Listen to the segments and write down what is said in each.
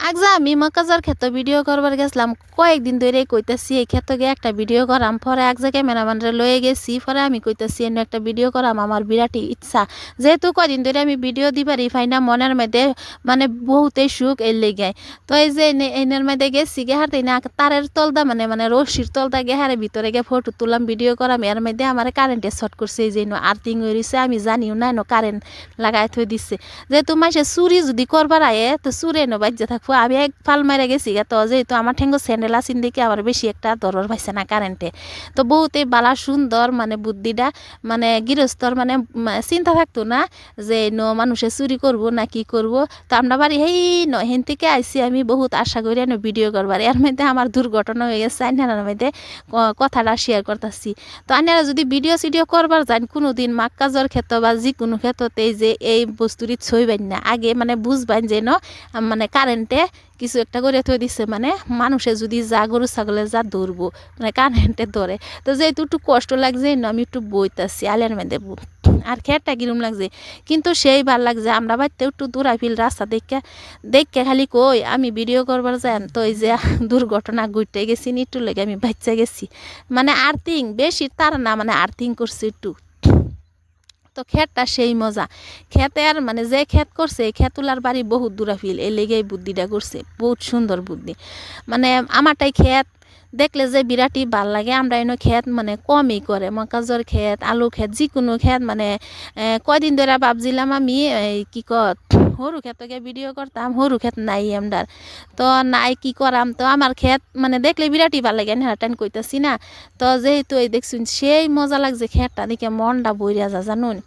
আগজা আমি মকাজার ক্ষেত ভিডিও করবার গেছিলাম কয়েকদিন ধরে কইতাছি এই ক্ষেত গিয়ে একটা ভিডিও করাম পরে এক জায়গায় ক্যামেরাম্যানরে লয়ে গেছি পরে আমি কইতাছি এনে একটা ভিডিও করাম আমার বিরাটই ইচ্ছা যেহেতু কদিন ধরে আমি ভিডিও দিবারই ফাই না মনের মধ্যে মানে বহুতেই সুখ এর লেগে তো এই যে এনের মধ্যে গেছি গে হারতে না তারের তলদা মানে মানে রশির তলদা গে হারে ভিতরে গিয়ে ফটো তুললাম ভিডিও করাম এর মধ্যে আমার কারেন্টে শর্ট করছে এই যে আর্থিং হয়েছে আমি জানিও না কারেন্ট লাগাই থই দিচ্ছে যেহেতু মাসে চুরি যদি করবার আয়ে তো চুরে নো বাজ্যে থাকবো আমি এক ফাল মারে গেছি গে তো যেহেতু আমার ঠেঙ্গো স্যান্ডেল আসিন দেখে আমার বেশি একটা দরর পাইছে না কারেন্টে তো বহুতেই বালা সুন্দর মানে বুদ্ধিটা মানে গৃহস্থর মানে চিন্তা থাকতো না যে মানুষে চুরি করব না কি করব তো আমরা বাড়ি হেন থেকে আইসি আমি বহুত আশা করি ভিডিও করবার এর মধ্যে আমার দুর্ঘটনা হয়ে গেছে আইনার মধ্যে কথাটা শেয়ার করতেছি তো আইনারা যদি ভিডিও সিডিও করবার যান কোনো দিন মাক্কাজর ক্ষেত্র বা যে কোনো ক্ষেত্রতে যে এই বস্তুটি ছইবেন না আগে মানে বুঝবেন যে মানে কারেন্টে কিছু একটা করে থই দিচ্ছে মানে মানুষে যদি যা গরু ছাগলে যা ধরবো মানে কারেন্টে ধরে তো যেহেতু একটু কষ্ট লাগছে আমি একটু বইতাছি আলের মধ্যে আর খেরটা কিরম লাগছে কিন্তু সেই ভাল লাগছে আমরা বাড়িতে একটু দূরাই ফিল রাস্তা দেখে খালি কই আমি ভিডিও করবার যান তো এই যে দুর্ঘটনা ঘুরতে গেছি একটু লেগে আমি বাচ্চা গেছি মানে আর্থিং বেশি তার না মানে আর্থিং করছে একটু তো ক্ষেতটা সেই মজা খেতে আর মানে যে ক্ষেত করছে খেতুলার বাড়ি বহুত দূরা ফিল এই লেগেই বুদ্ধিটা করছে বহুত সুন্দর বুদ্ধি মানে আমারটাই ক্ষেত দেখলে যে বিরাটই ভাল লাগে আমরা এনে ক্ষেত মানে কমই করে মকাজর ক্ষেত আলু ক্ষেত যিকোনো ক্ষেত মানে কয়দিন ধরে ভাবছিলাম আমি কি সরু ক্ষেতকে ভিডিও করতাম সরু ক্ষেত নাই আমদার তো নাই কি করাম তো আমার ক্ষেত মানে দেখলে বিরাটই ভাল লাগে না টাইম কইতাছি না তো যেহেতু এই দেখছুন সেই মজা লাগছে ক্ষেতটা দেখে মনটা বইরা যা জানুন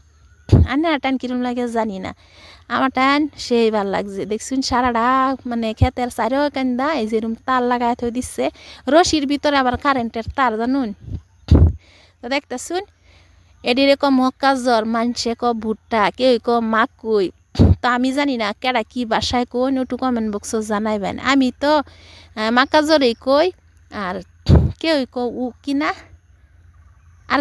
আর টাইম কিরম লাগে জানি না আমার টাইম সেই ভাল লাগছে দেখছুন সারাটা মানে ক্ষেতের চারিও কান্দা এই যেরকম তার লাগাই থই দিচ্ছে রশির ভিতরে আবার কারেন্টের তার জানুন তো দেখতেছুন এডিরে ক মক্কাজর মানছে ক ভুট্টা কেউ ক মাকুই তো আমি জানি না কেডা কি বাসায় কই একটু কমেন্ট বক্স জানাইবেন আমি তো মাকাজরেই কই আর কেউ উ কিনা আর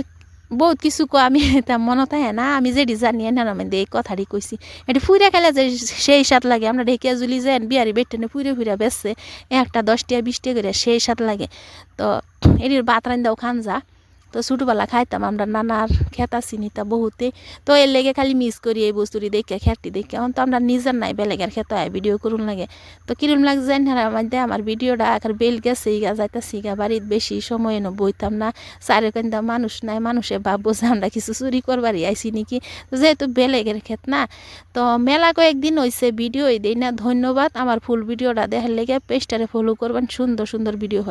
বহুত কিছু আমি এটা মনে থাকে না আমি যেটি জানি না মানে এই কথাটি কইছি এটি ফুইরা খেলে যে সেই স্বাদ লাগে আমরা ঢেকিয়া জুলি যান বিয়ারি বেটেনে ফুইরা বেসছে একটা 10 টাকা 20 টাকা করে সেই স্বাদ লাগে তো এটির ভাত রান্দাও খান যা তো ছোটোবেলা খাইতাম আমরা নানার খেতা চিনিতা বহুতে তো এর লেগে খালি মিস করি এই বস্তুটি দেখে খেরটি দেখে এখন তো আমরা নিজের নাই বেলেগের খেতে হয় ভিডিও করুন লাগে তো কিরম লাগছে মধ্যে আমার ভিডিওটা এখন বেল গেছে ইগা যাইতাছি গা বাড়ির বেশি সময় বইতাম না চারে কান্দা মানুষ নাই মানুষে ভাববো যে আমরা কিছু চুরি করবারই আইসি নাকি যেহেতু বেলেগের ক্ষেত না তো মেলা কয়েকদিন হয়েছে ভিডিও দেই না ধন্যবাদ আমার ফুল ভিডিওটা দেখার লেগে পেজটারে ফলো করবেন সুন্দর সুন্দর ভিডিও হয়।